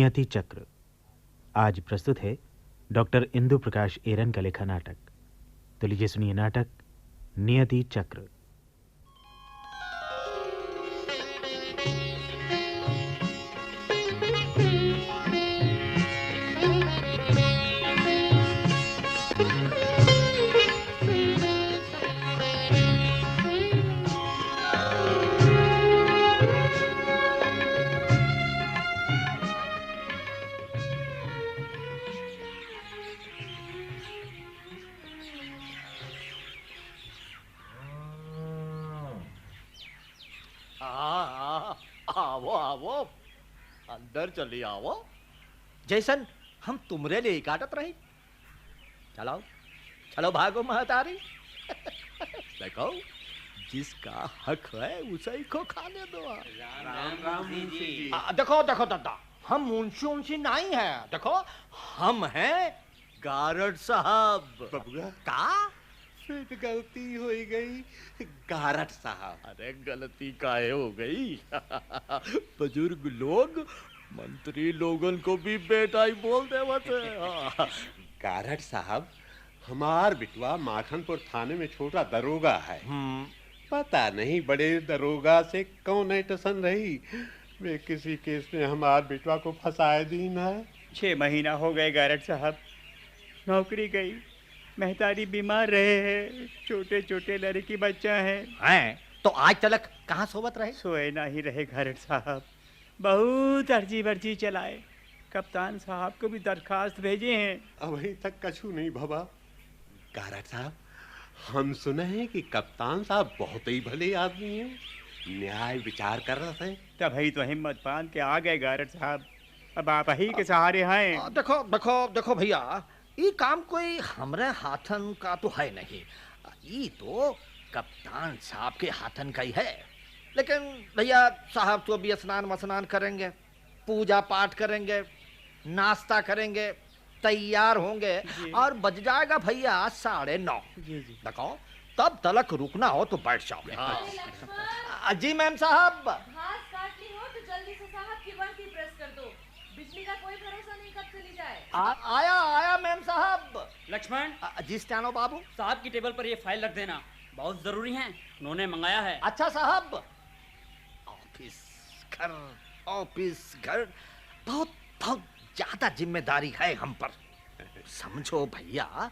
नियति चक्र। आज प्रस्तुत है डॉक्टर इंदु प्रकाश एरन का लिखा नाटक। तो लीजिए सुनिए नाटक नियति चक्र। आवो आवो अंदर चली आवो। जैसन हम तुमरे लिए काटत रही। चलो चलो भागो महतारी। देखो जिसका हक है उसे ही को खाने दो। राम राम मुंशी जी। देखो देखो दादा, हम मुंशी उनशी नहीं है। देखो हम हैं गारड साहब। बबुआ का फिर गलती हो गई गारट साहब। अरे गलती काहे हो गई? बुजुर्ग लोग मंत्री लोगन को भी बेटा ही बोल देवत है। गारट साहब, हमार बिटवा माखनपुर थाने में छोटा दरोगा है। पता नहीं बड़े दरोगा से कौन टसन रही, वे किसी केस में हमार बिटवा को फंसाए दी ना। 6 महीना हो गए गारट साहब, नौकरी गई, महतारी बीमार रहे हैं, छोटे छोटे लड़की बच्चा हैं। तो आज तलक कहाँ सोवत रहे? सोए ना ही रहे गारट साहब, बहुत अर्जी वर्जी चलाए, कप्तान साहब को भी दरखास्त भेजे हैं। अभी तक कछु नहीं भवा। गारट साहब, हम सुने हैं कि कप्तान साहब बहुत ही भले आदमी हैं, न्याय विचार कर रहे थे। तभी तो हिम्मत बांध के आ गए गारट साहब, अब आप ही के सहारे हैं। देखो देखो देखो भैया, ये काम कोई हमरे हाथन का तो है नहीं, ये तो कप्तान साहब के हाथन का ही है। लेकिन भैया साहब तो अभी स्नान वस्नान करेंगे, पूजा पाठ करेंगे, नाश्ता करेंगे, तैयार होंगे और बज जाएगा भैया 9:30। जी। देखो तब तलक रुकना हो तो बैठ जाओ। जी मैम साहब। घास काटनी हो तो जल्दी से साहब की वर्दी प्रेस कर दो, बिजली का कोई भरोसा नहीं कब चली जाए। आया आया मैम साहब। लक्ष्मण जी स्टैनो बाबू। साहब की टेबल पर ये फाइल रख देना, बहुत जरूरी है, उन्होंने मंगाया है। अच्छा साहब। ऑफिस घर बहुत बहुत ज्यादा जिम्मेदारी है हम पर। समझो भैया,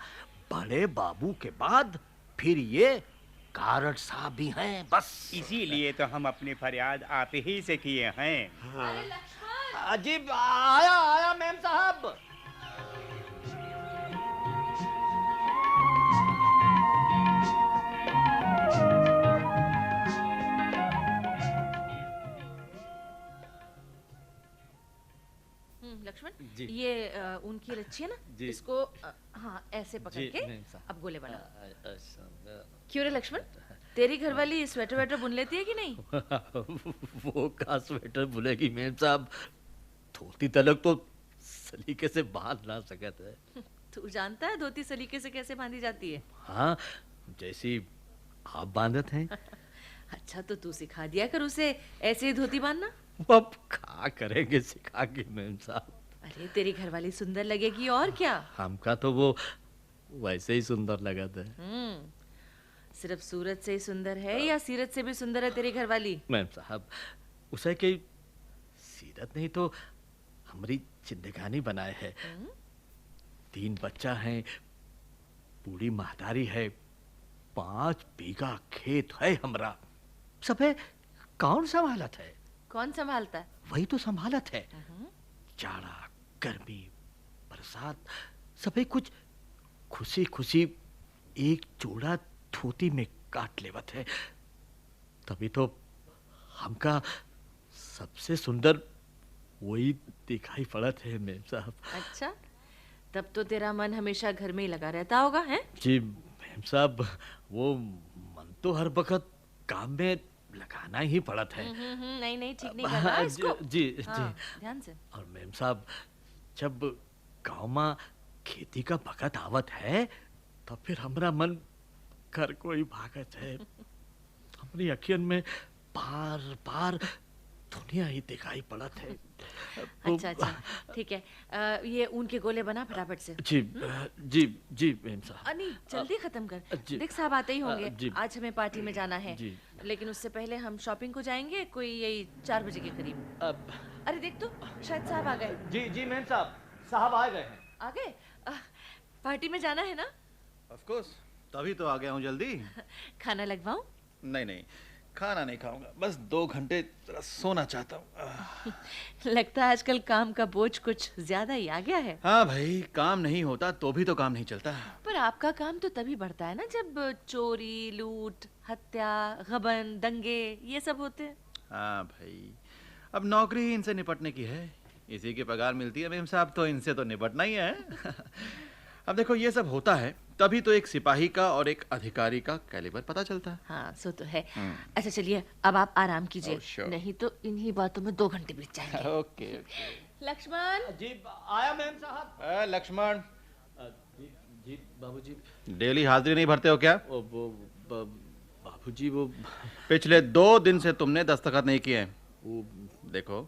बड़े बाबू के बाद फिर ये गारड साहब भी हैं, बस इसीलिए तो हम अपनी फरियाद आप ही से किए हैं। अरे लक्ष्मण, जी आया आया मैम साहब। लक्ष्मण जी। ये उनकी रच्छी है ना, जी। इसको हाँ ऐसे पकड़ जी, के मैम साहब। अब गोले बनाओ। क्यों रे लक्ष्मण, तेरी घरवाली स्वेटर वेटर बुन लेती है कि नहीं? वो का स्वेटर बुनेगी मैम साहब, धोती तलक तो सलीके से बांध ना सकत है। तू जानता है धोती सलीके से कैसे बांधी जाती है? हाँ, जैसी आप बांधत हैं। अच्छा तो तू सिखा दिया कर उसे ऐसे ही धोती बांधना। अब क्या करेंगे सिखा के मैम साहब। अरे तेरी घरवाली सुंदर लगेगी और क्या। हमका तो वो वैसे ही सुंदर लगा था। सिर्फ सूरत से ही सुंदर है या सीरत से भी सुंदर है तेरी घरवाली? मैम साहब, उसे के सीरत नहीं तो हमारी जिंदगानी बनाए है। 3 बच्चा है, बूढ़ी महतारी है, 5 बीघा खेत है हमरा। सबे कौन संभालत है? कौन संभालता है? वही तो संभालत है। जाड़ा गर्मी बरसात सबे कुछ खुशी खुशी एक जोड़ा धोती में काट लेवत है। तभी तो हमका सबसे सुंदर वही दिखाई पड़त है मैम साहब। अच्छा, तब तो तेरा मन हमेशा घर में ही लगा रहता होगा, हैं? जी मैम साहब, वो मन तो हर वक्त काम में लगाना ही पड़त है। नहीं नहीं, ठीक नहीं कर रहा इसको। जी हाँ, ध्यान से। और मैम साहब, जब गांव में खेती का वक्त आवत है तब फिर हमरा मन घर को ही भागत है। हमारी अखियन में बार बार दुनिया ही दिखाई पड़त है। अच्छा अच्छा ठीक है। ये ऊन के गोले बना फटाफट से। जी जी जी मेम साहब। नहीं जल्दी खत्म कर। जी। देख साहब आते ही होंगे। जी। आज हमें पार्टी में जाना है। जी। लेकिन उससे पहले हम शॉपिंग को जाएंगे कोई यही 4 बजे के करीब। अब अरे देख तो शायद साहब आ गए। जी जी मैम साहब आ गए हैं। आ गए? पार्टी में जाना है ना? ऑफ कोर्स, तभी तो आ गया हूँ जल्दी। खाना लगवाऊं? नहीं नहीं, खाना नहीं खाऊंगा, बस 2 घंटे जरा सोना चाहता हूँ। लगता है आजकल काम का बोझ कुछ ज्यादा ही आ गया है। हाँ भाई, काम नहीं होता तो भी तो काम नहीं चलता। पर आपका काम तो तभी बढ़ता है ना जब चोरी, लूट, हत्या, गबन, दंगे ये सब होते हैं। हाँ भाई, अब नौकरी ही इनसे निपटने की है, इसी की पगार मिलती है मेम साहब, तो इनसे तो निपटना ही है। अब देखो ये सब होता है तभी तो एक सिपाही का और एक अधिकारी का कैलिबर पता चलता है। हाँ सो तो है। अच्छा चलिए अब आप आराम कीजिए। Oh, sure. नहीं तो इन्हीं बातों में 2 घंटे बीत जाएंगे। Okay okay. लक्ष्मण जी आया मैम साहब। लक्ष्मण, जी बाबूजी। डेली हाजिरी नहीं भरते हो क्या? वो बाबूजी वो पिछले 2 दिन से तुमने दस्तखत नहीं किए। वो देखो,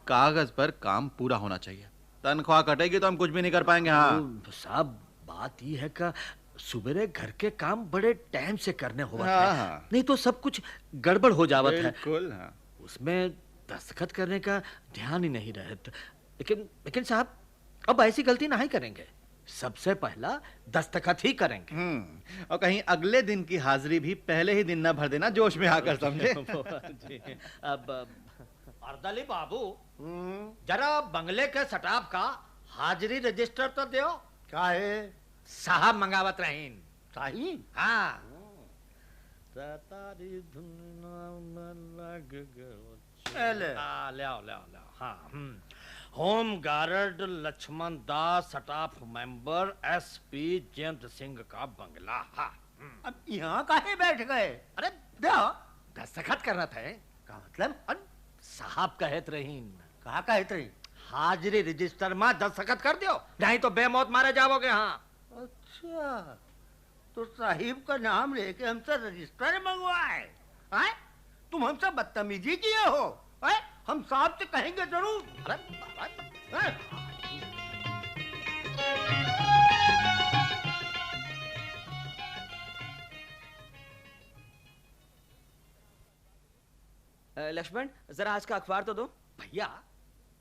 कागज पर काम पूरा होना चाहिए, तनख्वाह कटेगी तो हम कुछ भी नहीं कर पाएंगे। हाँ वो साहब बात ये है का सुबह घर के काम बड़े टाइम से करने होवत हाँ, है। हाँ। नहीं तो सब कुछ गड़बड़ हो जावत है। बिल्कुल हाँ। उसमें दस्तखत करने का ध्यान ही नहीं रहता। लेकिन साहब अब ऐसी गलती नहीं करेंगे। सबसे पहला दस्तखत ही करेंगे। और कहीं अगले दिन की हाजिरी भी पहले ही दिन ना भर देना, जोश में आकर समझे। अब अर्दली बाबू जरा बंगले के स्टाफ का हाजिरी रजिस्टर तो दो। का है साहब मंगावत रहीन। साही? हाँ ले ले आओ हाँ home guard Laxman Das staff member SP Jayant Singh का बंगला। हाँ अब यहाँ काहे बैठ गए? अरे दो दस्तखत करना था। का मतलब? अरे साहब कहत रहीन कहा कहते रही? हाजिरी रजिस्टर में दस्तखत कर दियो, नहीं तो बेमौत मारे जाओगे। हाँ अच्छा, तो साहिब का नाम लेके हमसे रजिस्टर मंगवाए? हैं? तुम हमसे बदतमीजी किए हो? हैं? हम साहब से कहेंगे जरूर। अरे बाबा, हैं? लक्ष्मण जरा आज का अखबार तो दो। भैया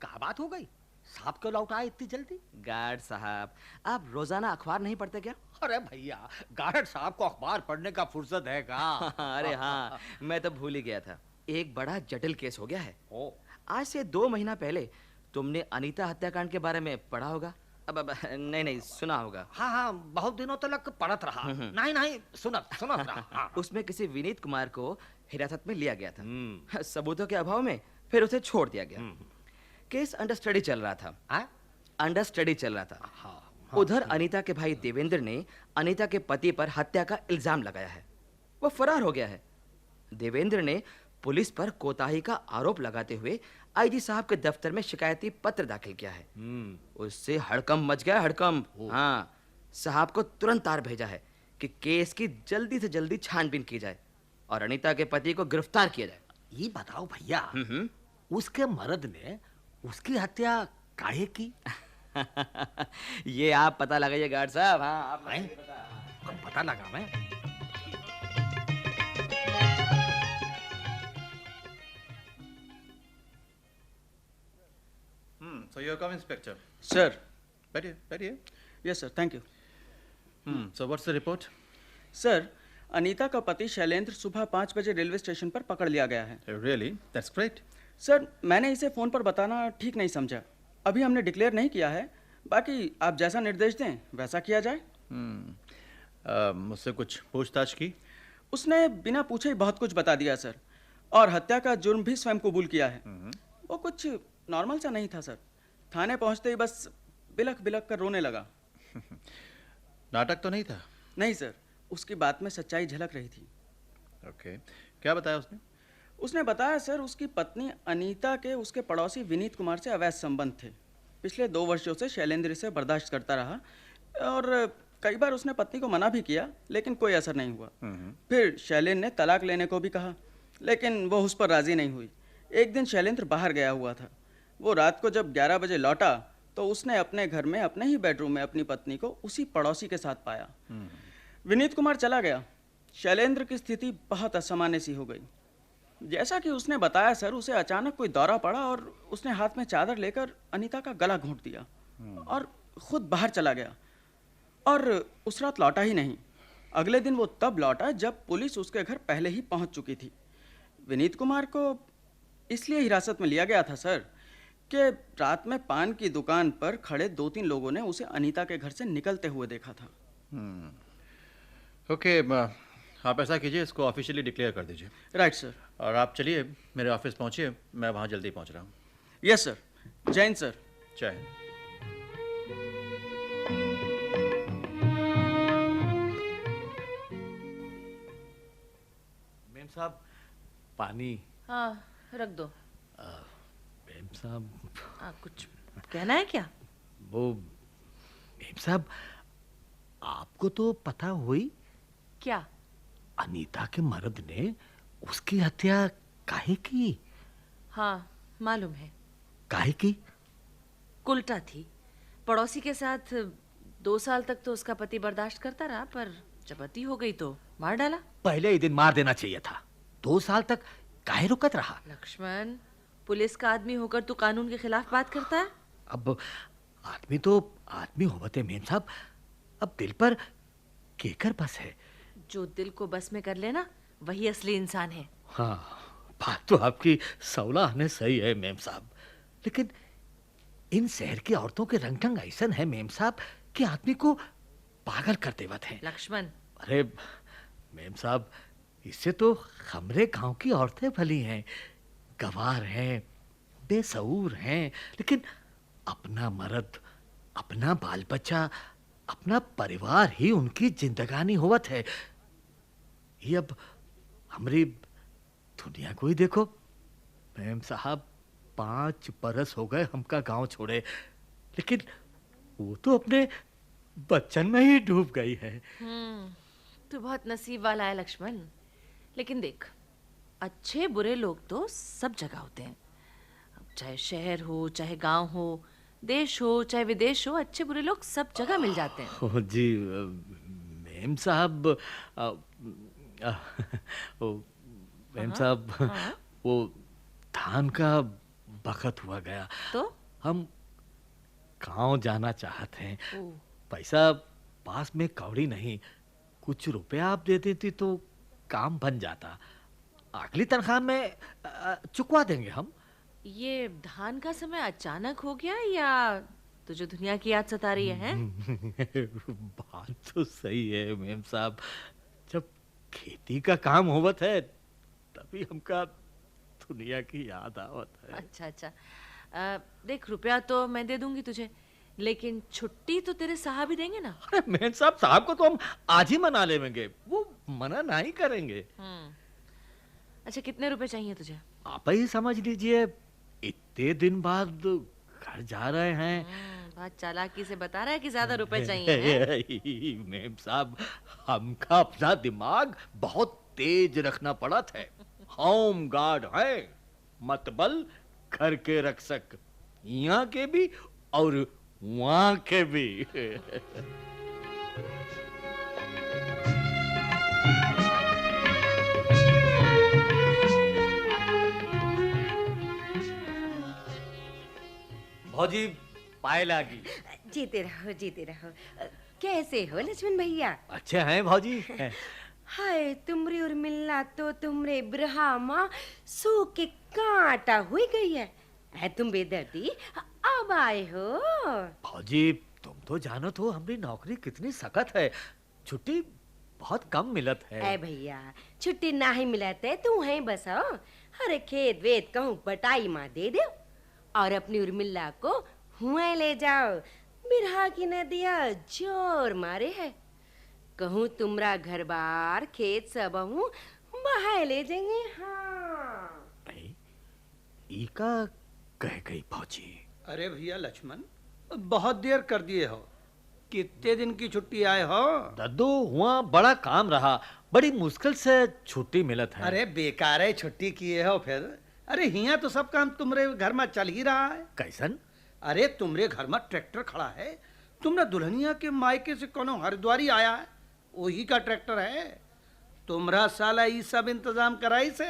क्या बात हो गई? साहब क्यों लौटाए इतनी जल्दी? गार्ड साहब, आप रोजाना अखबार नहीं पढ़ते क्या? अरे भैया गार्ड साहब को अखबार पढ़ने का फुर्सत है का? अरे हाँ, मैं तो भूल ही गया था। एक बड़ा जटिल केस हो गया है। ओ आज से 2 महीना पहले तुमने अनीता हत्याकांड के बारे में पढ़ा होगा। अब नहीं सुना होगा। हाँ हाँ बहुत दिनों तक पढ़त रहा। नहीं सुनत रहा। हाँ। उसमें किसी विनीत कुमार को हिरासत में लिया गया था। सबूतों के अभाव में फिर उसे छोड़ दिया गया। केस अंडर स्टडी चल रहा था। हाँ? अंडर स्टडी चल रहा था। हाँ, उधर अनीता के भाई देवेंद्र ने अनीता के पति पर हत्या का इल्जाम लगाया है। वो फरार हो गया है। देवेंद्र ने पुलिस पर कोताही का आरोप लगाते हुए आईजी साहब के दफ्तर में शिकायती पत्र दाखिल किया है। उससे हड़कंप मच गया, हड़कंप। हाँ, साहब को तुरंत तार भेजा है कि केस की जल्दी से जल्दी छानबीन की जाए और अनीता के पति को गिरफ्तार किया जाए। ये बताओ भैया उसके मर्द ने उसकी हत्या काहे की? ये आप पता लगाइए गार्ड साहब। हाँ आप नहीं? कब पता लगा मैं? So you come, Inspector. Sir. बैठिए। Yes sir, thank you. So what's the report? Sir, Anita का पति शैलेंद्र सुबह 5 बजे रेलवे स्टेशन पर पकड़ लिया गया है। Really? That's great. सर, मैंने इसे फ़ोन पर बताना ठीक नहीं समझा। अभी हमने डिक्लेयर नहीं किया है, बाकी आप जैसा निर्देश दें वैसा किया जाए। मुझसे कुछ पूछताछ की? उसने बिना पूछे ही बहुत कुछ बता दिया सर, और हत्या का जुर्म भी स्वयं कबूल किया है। वो कुछ नॉर्मल सा नहीं था सर। थाने पहुंचते ही बस बिलख बिलख कर रोने लगा। नाटक तो नहीं था? नहीं सर, उसकी बात में सच्चाई झलक रही थी। ओके, क्या बताया उसने? उसने बताया सर, उसकी पत्नी अनीता के उसके पड़ोसी विनीत कुमार से अवैध संबंध थे। पिछले 2 वर्षों से शैलेंद्र इसे बर्दाश्त करता रहा और कई बार उसने पत्नी को मना भी किया, लेकिन कोई असर नहीं हुआ। फिर शैलेंद्र ने तलाक लेने को भी कहा, लेकिन वो उस पर राजी नहीं हुई। एक दिन शैलेंद्र बाहर गया हुआ था। वो रात को जब 11 बजे लौटा तो उसने अपने घर में अपने ही बेडरूम में अपनी पत्नी को उसी पड़ोसी के साथ पाया। विनीत कुमार चला गया। शैलेंद्र की स्थिति बहुत असामान्य सी हो गई। जैसा कि उसने बताया सर, उसे अचानक कोई दौरा पड़ा और उसने हाथ में चादर लेकर अनीता का गला घोंट दिया और खुद बाहर चला गया और उस रात लौटा ही नहीं। अगले दिन वो तब लौटा जब पुलिस उसके घर पहले ही पहुंच चुकी थी। विनीत कुमार को इसलिए हिरासत में लिया गया था सर कि रात में पान की दुकान पर खड़े 2-3 लोगों ने उसे अनीता के घर से निकलते हुए देखा था। ओके, आप ऐसा कीजिए, इसको ऑफिशियली डिक्लेयर कर दीजिए। Right sir. और आप चलिए मेरे ऑफिस पहुंचिए, मैं वहाँ जल्दी पहुंच रहा हूँ। Yes sir. जय हिंद सर। जय हिंद। मेम साहब, पानी। हाँ, रख दो। मेम साहब, कुछ कहना है क्या? वो मेम साहब, आपको तो पता हुई क्या? अनीता के मर्द ने उसकी हत्या काहे की? हाँ, मालूम है। काहे की? उल्टा थी। पड़ोसी के साथ 2 साल तक तो उसका पति बर्दाश्त करता रहा, पर जब अति हो गई तो मार डाला। पहले ही दिन मार देना चाहिए था। 2 साल तक काहे रुकत रहा? लक्ष्मण, पुलिस का आदमी होकर तू कानून के खिलाफ बात करता है? अब आदमी तो आदमी होते मेम साहब, अब दिल पर केकर बस है। जो दिल को बस में कर लेना वही असली इंसान है। हाँ, बात तो आपकी 16 आने सही है मेम साहब, लेकिन इन शहर की औरतों के रंग ढंग ऐसा है मेम साहब कि आदमी को पागल कर देवत है। लक्ष्मण, अरे मेम साहब, इससे तो हमरे गांव की औरतें भली हैं, गवार हैं, बेसऊर हैं, लेकिन अपना मर्द, अपना बाल बच्चा, अपना परिवार ही उनकी जिंदगानी होवत है। ये अब हमारी दुनिया को ही देखो मेम साहब, 5 बरस हो गए हमका गांव छोड़े, लेकिन वो तो अपने बच्चन में ही डूब गई है। तू बहुत नसीब वाला है लक्ष्मण। लेकिन देख, अच्छे बुरे लोग तो सब जगह होते हैं। अब चाहे शहर हो, चाहे गांव हो, देश हो, चाहे विदेश हो, अच्छे बुरे लोग सब जगह मिल जाते हैं। ओ जी मेम साहब, मेम साहब, वो धान का बखत हुआ गया, तो हम गांव जाना चाहते हैं। ओ, पैसा पास में कौड़ी नहीं, कुछ रुपया आप दे देती तो काम बन जाता। अगली तनख्वाह में चुकवा देंगे हम। ये धान का समय अचानक हो गया या तुझे दुनिया की याद सता रही है? बात तो सही है मेम साहब, जब खेती का काम होवत है तभी हमका दुनिया की याद आवत है। अच्छा अच्छा, देख, रुपया तो मैं दे दूंगी तुझे, लेकिन छुट्टी तो तेरे साहब ही देंगे ना? अरे मेम साहब, साहब को तो हम आज ही मना लेंगे, वो मना नहीं करेंगे। अच्छा, कितने रुपए चाहिए तुझे? आप ही समझ लीजिए, इतने दिन बाद घर जा रहे हैं। बहुत चालाकी से बता रहा है कि ज्यादा रुपए चाहिए। मेम साहब, हमका अपना दिमाग बहुत तेज रखना पड़त है। होम गार्ड है, मतबल घर के रक्षक, यहाँ के भी और वहाँ के भी। भौजी पाए लागी। जीते रहो जीते रहो। कैसे हो लक्ष्मण भैया? अच्छे हैं भौजी। हाय, तुमरी उर्मिला तो तुमरे ब्रह्मा सो के कांटा हुई गई है। तुम बेदर्दी अब आए हो? भौजी, तुम तो जानो तो हमारी नौकरी कितनी सख्त है, छुट्टी बहुत कम मिलत है। ऐ भैया, छुट्टी ना ही मिलते तू है बस हो। अरे खेत वेत कहूँ बटाई माँ दे दो और अपनी उर्मिला को हुए ले जाओ। बिरहा की नदिया जोर मारे है, कहूँ तुमरा घर बार खेत सब हूँ बहाए ले जाएंगे। हाँ, इका कह गई भौजी। अरे भैया लक्ष्मण, बहुत देर कर दिए हो। कितने दिन की छुट्टी आए हो? दद्दू, हुआ बड़ा काम रहा, बड़ी मुश्किल से छुट्टी मिलत है। अरे बेकार है छुट्टी किए हो फिर। अरे हिया तो सब काम तुम्हारे घर में चल ही रहा है। कैसन? अरे तुम्हारे घर में ट्रैक्टर खड़ा है, तुमरा दुल्हनिया के मायके से कोनो हरिद्वारी आया है, वही का ट्रैक्टर है। तुमरा साला ये सब इंतजाम कराई से।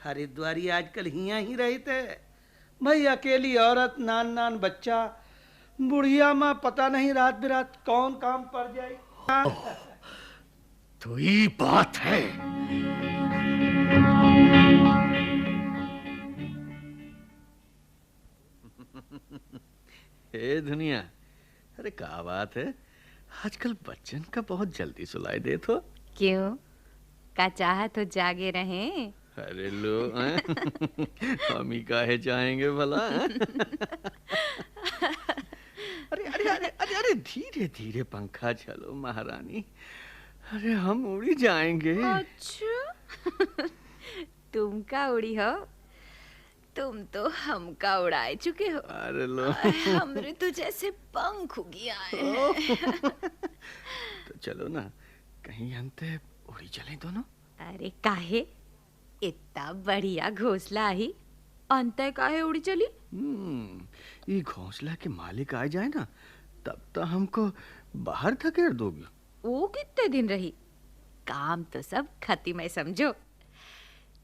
हरिद्वारी आजकल हिया ही रही थे भाई, अकेली औरत, नान नान बच्चा, बुढ़िया माँ पता नहीं रात बिरात कौन काम पड़ जाए। तो ये बात है। हे दुनिया, अरे क्या बात है, आजकल बच्चन का बहुत जल्दी सुलाई दे तो। क्यों, का चाह तो जागे रहें? अरे लो हम ही काहे चाहेंगे भला। अरे अरे अरे अरे अरे धीरे धीरे पंखा चलो महारानी, अरे हम उड़ी जाएंगे। अच्छा तुम का उड़ी हो? तुम तो हमका उड़ाए चुके हो। अरे लो हमरे तो जैसे पंख उगी आए हैं। तो चलो ना कहीं अंते उड़ी चले दोनों। अरे काहे, इतना बढ़िया घोंसला ही अंत काहे उड़ी चली? ये घोंसला के मालिक आ जाए ना, तब तो हमको बाहर धकेल दोगी। वो कितने दिन रही? काम तो सब खत्म है समझो।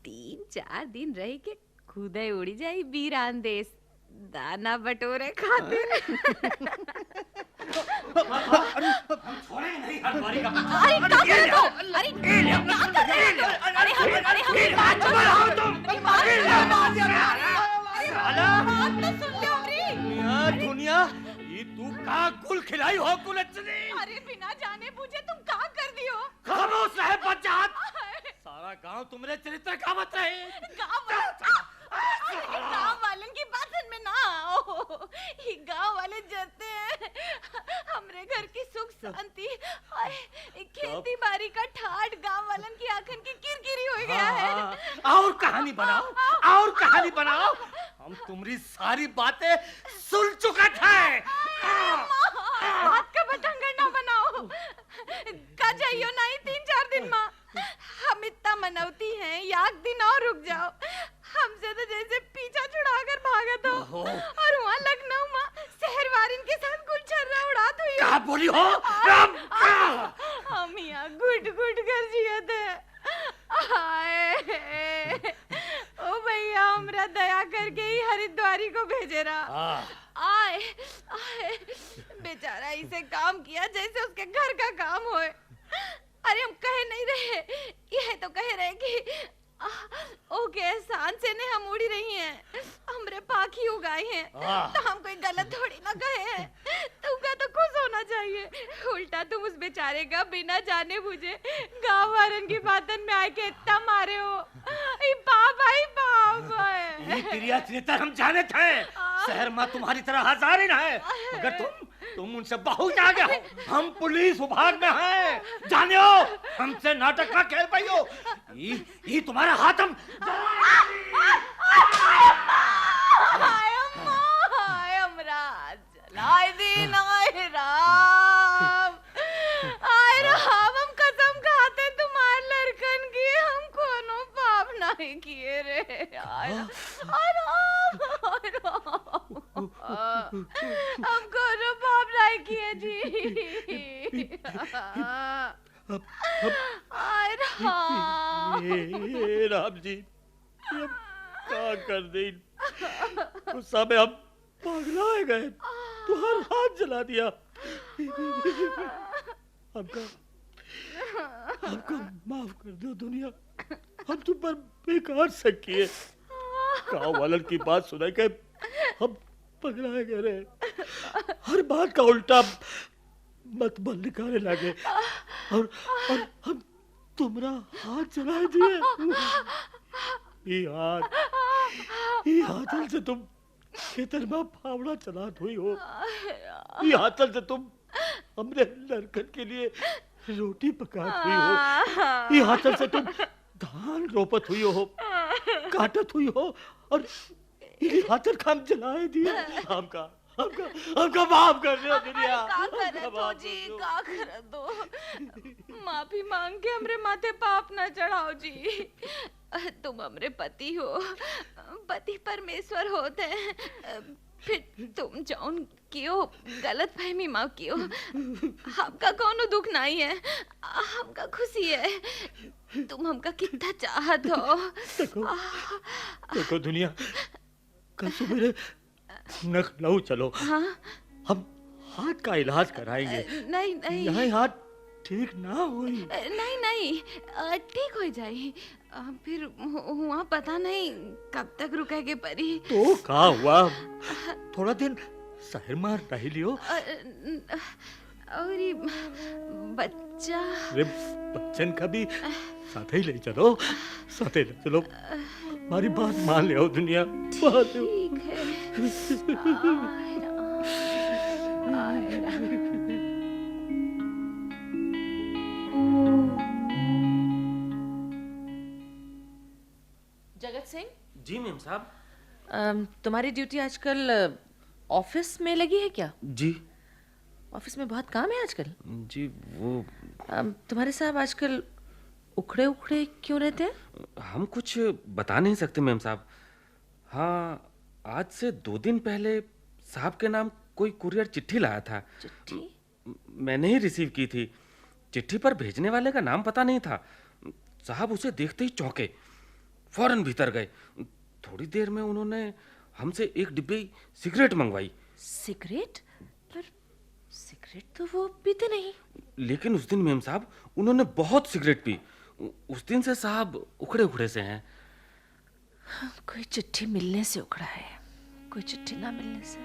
3-4 दिन रही के खुदे उड़ी जाई बीरान देश, दाना बटोरे खाते। छोड़ेंगे नहीं हरिद्वारी का। अरे क्या कर रहे हो? अरे क्या कर रहे हो? अरे हम बात तो सुन लो अमरी। दुनिया ये तू का गुल खिलाई हो कुलच्छनी। अरे बिना जाने बूझे तुम क्या कर दियो? खामोश रहे बच्चा, सारा गांव तुम्हारे चरित्र का मत रहे। गाँव वालन की बात में ना आओ, ये गाँव वाले जरते हैं हमरे घर की सुख शांति, खेती बाड़ी का ठाट गाँव वालन की आंखन की किरकिरी हो गया है। और कहानी बनाओ, और कहानी बनाओ, हम तुम्हारी सारी बातें सुन चुका है। बात का बतंगड़ ना बनाओ, का जाइयो नहीं 3-4 दिन माँ, हम इतना मनौती हैं, एक दिन और रुक जाओ। हमसे तो जैसे पीछा छुड़ाकर भागत हो, और वहाँ लखनऊ में शहरवारिन के साथ गुलछर्रा उड़ात हुई। क्या बोली हो? हम यहाँ घुट घुट कर जिए थे। ओ भैया हमरा दया करके ही हरिद्वारी को भेजे रहा। आए आए बेचारा इसे काम किया जैसे उसके घर का काम होए। अरे हम कहे नहीं रहे, यह तो कह रहे कि ओके एहसान से ने हम उड़ी रही हैं, हमरे पाखी उगाए हैं, तो हम कोई गलत थोड़ी ना कहे हैं। तुमका तो खुश होना चाहिए, उल्टा तुम उस बेचारे का बिना जाने बुझे गाँव वारन की बातन में आके इतना मारे हो। ये पाप है, पाप है। ये क्रिया चरित्र हम जाने थे, शहर में तुम्हारी तरह हजारिन है, मगर तुम उनसे बहुत आगे हो। हम पुलिस विभाग में हैं, जाने हो हमसे नाटक ना खेल पाई हो। ये तुम्हारा हाथ हम हम कसम खाते तुम्हारे लड़कन की, हम कोनो पाप नहीं किए रे। हम कोनो पाप नहीं किए जी। राम जी, ये क्या कर दी? गुस्सा में हम पागला गए, तुम्हारा हाथ जला दिया। हमको माफ कर दो दुनिया, हम तुम पर बेकार शक किए। गाँव वालन की बात सुना के हम पगला गए रहे, हर बात का उल्टा मतबल निकालने लगे, और हम तुम्हारा हाथ जला दिए। ये हाथल से तुम खेतर में फावड़ा चलात हुई हो, ये हाथल से तुम हमने लड़कन के लिए रोटी पकात हुई हो, ये हाथल से तुम धान रोपत हुई हो, काटत हुई हो, और ये हाथल काम जलाए दिए। हमका माफ कर दो दुनिया। का करे तो जी, का करे दो, माफी मांग के हमरे माथे पाप न चढ़ाओ जी। तुम हमरे पति हो, पति परमेश्वर होते हैं। फिर तुम जौन कियो गलत फहमी माँ कियो, हमका कोनो दुख नहीं है, हमका खुशी है। तुम हमका कितना चाहत हो। देखो दुनिया, कल सुबह लखनऊ चलो। हाँ? हम हाथ का इलाज कराएंगे। नहीं नहीं, यहाँ हाथ ठीक ना हुई। नहीं नहीं, ठीक हो जाए। फिर हुआ पता नहीं कब तक रुकेगे परी। तो का हुआ, थोड़ा दिन शहर में रह लियो। और ये बच्चा, अरे बच्चन का भी साथ ही ले चलो, साथ ही ले चलो। हमारी बात मान लियो दुनिया, बात ठीक है। जगत सिंह, जी मैम साहब। तुम्हारी ड्यूटी आजकल ऑफिस में लगी है क्या? जी ऑफिस में बहुत काम है आजकल। जी वो तुम्हारे साहब आजकल उखड़े उखड़े क्यों रहते हैं? हम कुछ बता नहीं सकते मैम साहब। हाँ, आज से 2 दिन पहले साहब के नाम कोई कुरियर चिट्ठी लाया था। चिट्ठी? मैंने ही रिसीव की थी। चिट्ठी पर भेजने वाले का नाम पता नहीं था। साहब उसे देखते ही चौंके, फौरन भीतर गए। थोड़ी देर में उन्होंने हमसे 1 डिब्बी सिगरेट मंगवाई। सिगरेट? पर सिगरेट तो वो पीते नहीं। लेकिन उस दिन मेम साहब उन्होंने बहुत सिगरेट पी। उस दिन से साहब उखड़े उखड़े से हैं। कोई चिट्ठी मिलने से उखड़ा है, कोई चिट्ठी ना मिलने से।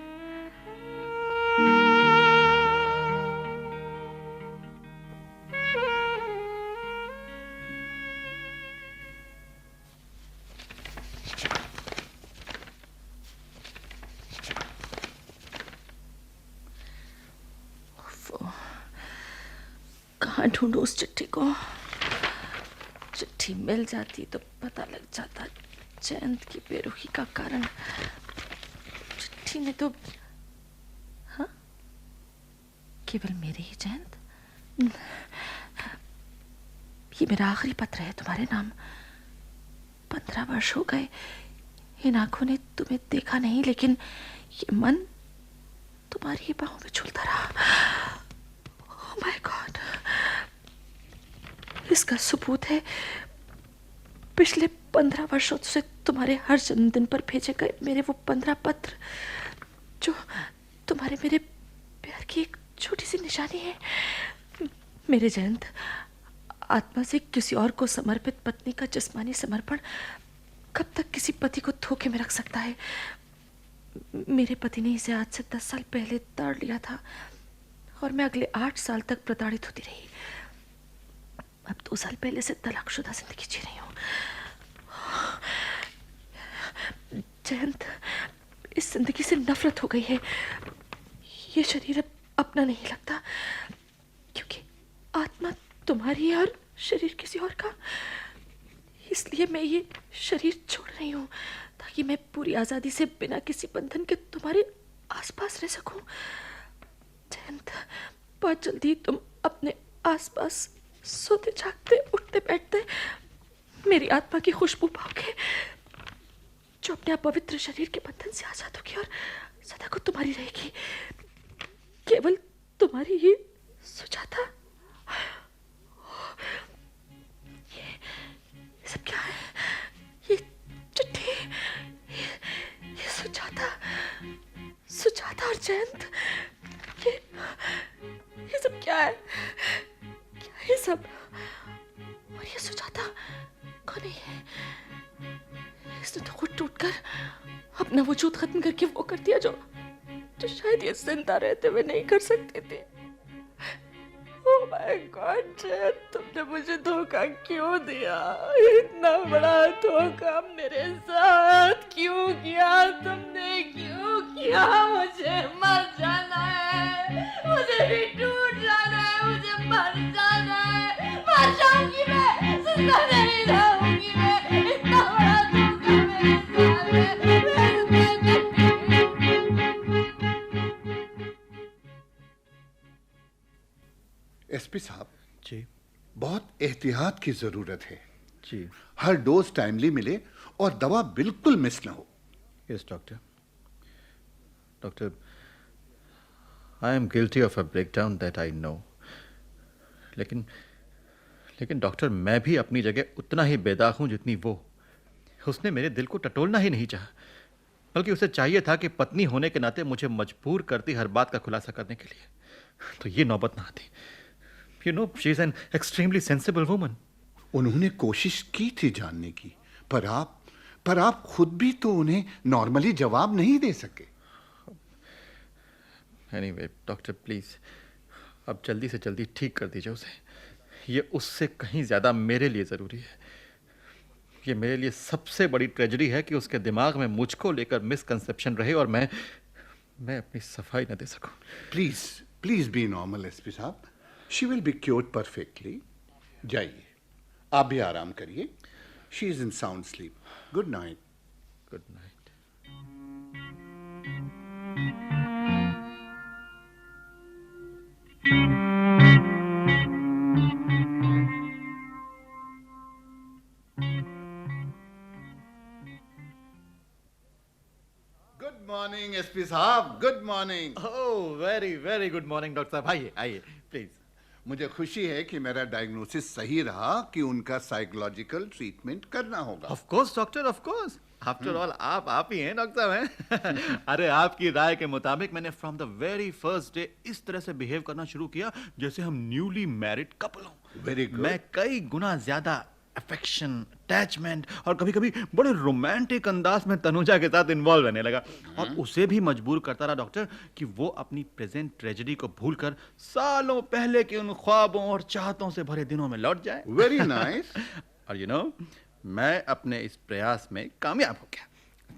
कहाँ ढूंढूं उस चिट्ठी को? चिट्ठी मिल जाती तो पता लग जाता जयंत की बेरुखी का कारण। चिट्ठी में तो हाँ, केवल मेरे ही जयंत। ये मेरा आखिरी पत्र है तुम्हारे नाम। 15 वर्ष हो गए इन आंखों ने तुम्हें देखा नहीं, लेकिन ये मन तुम्हारी ही बाहों में झूलता रहा। ओह माय गॉड, इसका सबूत है पिछले 15 वर्षों से तुम्हारे हर जन्मदिन पर भेजे गए मेरे वो 15 पत्र, जो तुम्हारे मेरे प्यार की एक छोटी सी निशानी है। मेरे जयंत, आत्मा से किसी और को समर्पित पत्नी का जिस्मानी समर्पण कब तक किसी पति को धोखे में रख सकता है? मेरे पति ने इसे आज से 10 साल पहले ताड़ लिया था और मैं अगले 8 साल तक प्रताड़ित होती रही। अब 2 साल पहले से तलाकशुदा जिंदगी जी रही हूँ। जयंत, इस जिंदगी से नफरत हो गई है। ये शरीर अब अपना नहीं लगता, क्योंकि आत्मा तुम्हारी है और शरीर किसी और का। इसलिए मैं ये शरीर छोड़ रही हूँ ताकि मैं पूरी आजादी से बिना किसी बंधन के तुम्हारे आसपास रह सकूं। जयंत, बहुत जल्दी तुम अपने आसपास सोते जागते उठते बैठते मेरी आत्मा की खुशबू पाओगे, जो अपने पवित्र शरीर के बंधन से आजाद होगी और सदा को तुम्हारी रहेगी, केवल तुम्हारी ही सुजाता। ये सब क्या है? ये चिट्ठी, ये सुजाता और जयंत, ये सब क्या है? क्या ये सब? और ये सुजाता कौन है? इसने तो खुद टूटकर अपना वजूद खत्म करके वो कर दिया जो शायद ये जिंदा रहते हुए नहीं कर सकते थे। ओह माय गॉड, तुमने मुझे धोखा क्यों दिया? इतना बड़ा धोखा मेरे साथ क्यों किया तुमने? क्यों किया? मुझे मर जाना है, मुझे भी टूट जाना है, मुझे मर जाना है। मर जाऊंगी मैं, जिंदा नहीं रहूंगी मैं। इतना बड़ा धोखा मेरे साथ है। एसपी साहब जी, बहुत एहतियात की जरूरत है। जी। हर डोज टाइमली मिले और दवा बिल्कुल मिस न हो। Yes doctor. Doctor, I am guilty of a breakdown that I know. लेकिन डॉक्टर, मैं भी अपनी जगह उतना ही बेदाग हूं जितनी वो। उसने मेरे दिल को टटोलना ही नहीं चाहा, बल्कि उसे चाहिए था कि पत्नी होने के नाते मुझे मजबूर करती हर बात का खुलासा करने के लिए, तो ये नौबत ना आती। You know, she is an extremely sensible woman. उन्होंने कोशिश की थी जानने की, पर आप खुद भी तो उन्हें नॉर्मली जवाब नहीं दे सके। एनीवे डॉक्टर, प्लीज अब जल्दी से जल्दी ठीक कर दीजिए उसे। ये उससे कहीं ज्यादा मेरे लिए जरूरी है। ये मेरे लिए सबसे बड़ी ट्रेजेडी है कि उसके दिमाग में मुझको लेकर मिसकंसेप्शन रहे और मैं अपनी सफाई न दे सकूं। प्लीज बी नॉर्मल एसपी साहब। She will be cured perfectly. जाइए, आप भी आराम करिए। She is in sound sleep. Good night. Good night. Good morning SP साहब, good morning. Oh, very very good morning doctor साहब। आइए आइए प्लीज। मुझे खुशी है कि मेरा डायग्नोसिस सही रहा कि उनका साइकोलॉजिकल ट्रीटमेंट करना होगा। Of course doctor, of course. After all आप ही हैं डॉक्टर साहब हैं। अरे, आपकी राय के मुताबिक मैंने from the very first day इस तरह से बिहेव करना शुरू किया जैसे हम न्यूली मैरिड कपल हों। Very good. मैं कई गुना ज्यादा अफेक्शन, अटैचमेंट और कभी-कभी बड़े रोमांटिक अंदाज में तनुजा के साथ इन्वॉल्व रहने लगा, और उसे भी मजबूर करता रहा डॉक्टर कि वो अपनी प्रेजेंट ट्रेजेडी को भूलकर सालों पहले के उन ख्वाबों और चाहतों से भरे दिनों में लौट जाए। Very nice. और यू नो, मैं अपने इस प्रयास में कामयाब हो गया।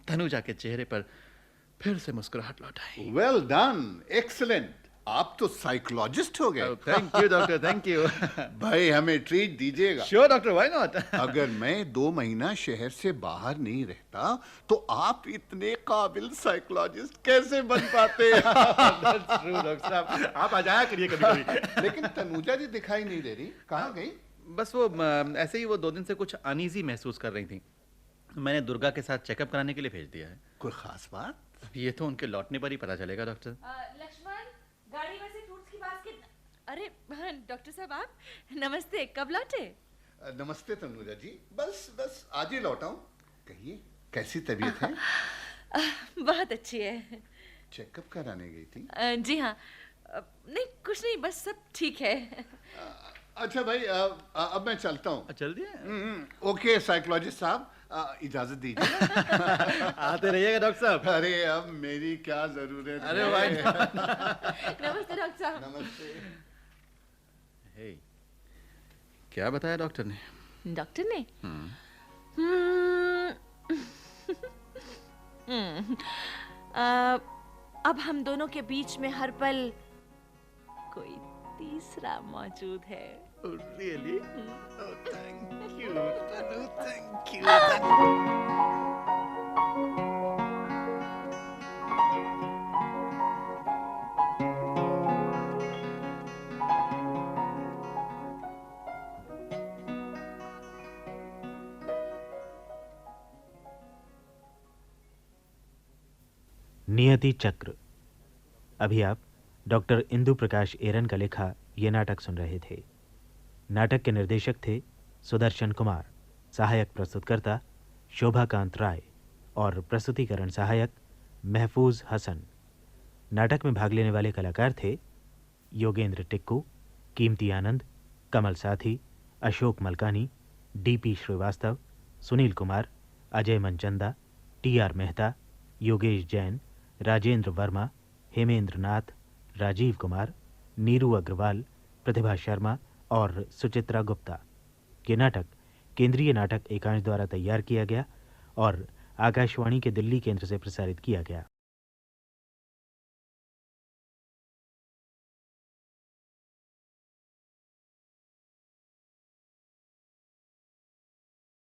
तनुजा के चेहरे पर फिर से मुस्कुराहट लौट आई। Well done, excellent. आप तो साइकोलॉजिस्ट हो गए। Thank you doctor, thank you. भाई, हमें ट्रीट दीजिएगा। Sure doctor, why not. अगर मैं 2 महीना शहर से बाहर नहीं रहता तो आप इतने काबिल साइकोलॉजिस्ट कैसे बन पाते? That's true, डॉक्टर साहब। आप आ जाया करिए कभी-कभी। लेकिन तनुजा जी दिखाई नहीं दे रही, कहाँ गई? बस वो ऐसे ही वो 2 दिन से कुछ अनईजी महसूस कर रही थी। मैंने दुर्गा के साथ चेकअप कराने के लिए भेज दिया है। कोई खास बात? ये तो उनके लौटने पर ही पता चलेगा डॉक्टर। लक्ष्मण, गाड़ी में से फ्रूट्स की बास्केट। अरे डॉक्टर साहब, आप नमस्ते, कब लौटे? नमस्ते तनुजा जी, बस आज ही लौटा हूँ। कहिए, कैसी तबीयत है? बहुत अच्छी है। चेकअप कराने गई थी? जी हाँ। नहीं, कुछ नहीं, बस सब ठीक है। अच्छा भाई, अब मैं चलता हूँ। चल दिया? ओके साइकोलॉजिस्ट साहब, इजाजत दीजिए। आते रहिएगा डॉक्टर साहब। अरे, अब मेरी क्या जरूरत है? अरे भाई। नमस्ते डॉक्टर साहब। नमस्ते। हे, क्या बताया डॉक्टर ने? डॉक्टर ने अब हम दोनों के बीच में हर पल कोई तीसरा मौजूद है। Really? Oh, thank you Tanu, thank you. नियति चक्र। अभी आप डॉक्टर इंदु प्रकाश एरन का लिखा ये नाटक सुन रहे थे। नाटक के निर्देशक थे सुदर्शन कुमार, सहायक प्रस्तुतकर्ता शोभाकांत राय और प्रस्तुतिकरण सहायक महफूज हसन। नाटक में भाग लेने वाले कलाकार थे योगेंद्र टिक्कू, कीमती आनंद, कमल साथी, अशोक मलकानी, डीपी श्रीवास्तव, सुनील कुमार, अजय मनचंदा, टीआर मेहता, योगेश जैन, राजेंद्र वर्मा, हेमेंद्र नाथ, राजीव कुमार, नीरू अग्रवाल, प्रतिभा शर्मा और सुचित्रा गुप्ता। ये नाटक केंद्रीय नाटक एकांश द्वारा तैयार किया गया और आकाशवाणी के दिल्ली केंद्र से प्रसारित किया गया।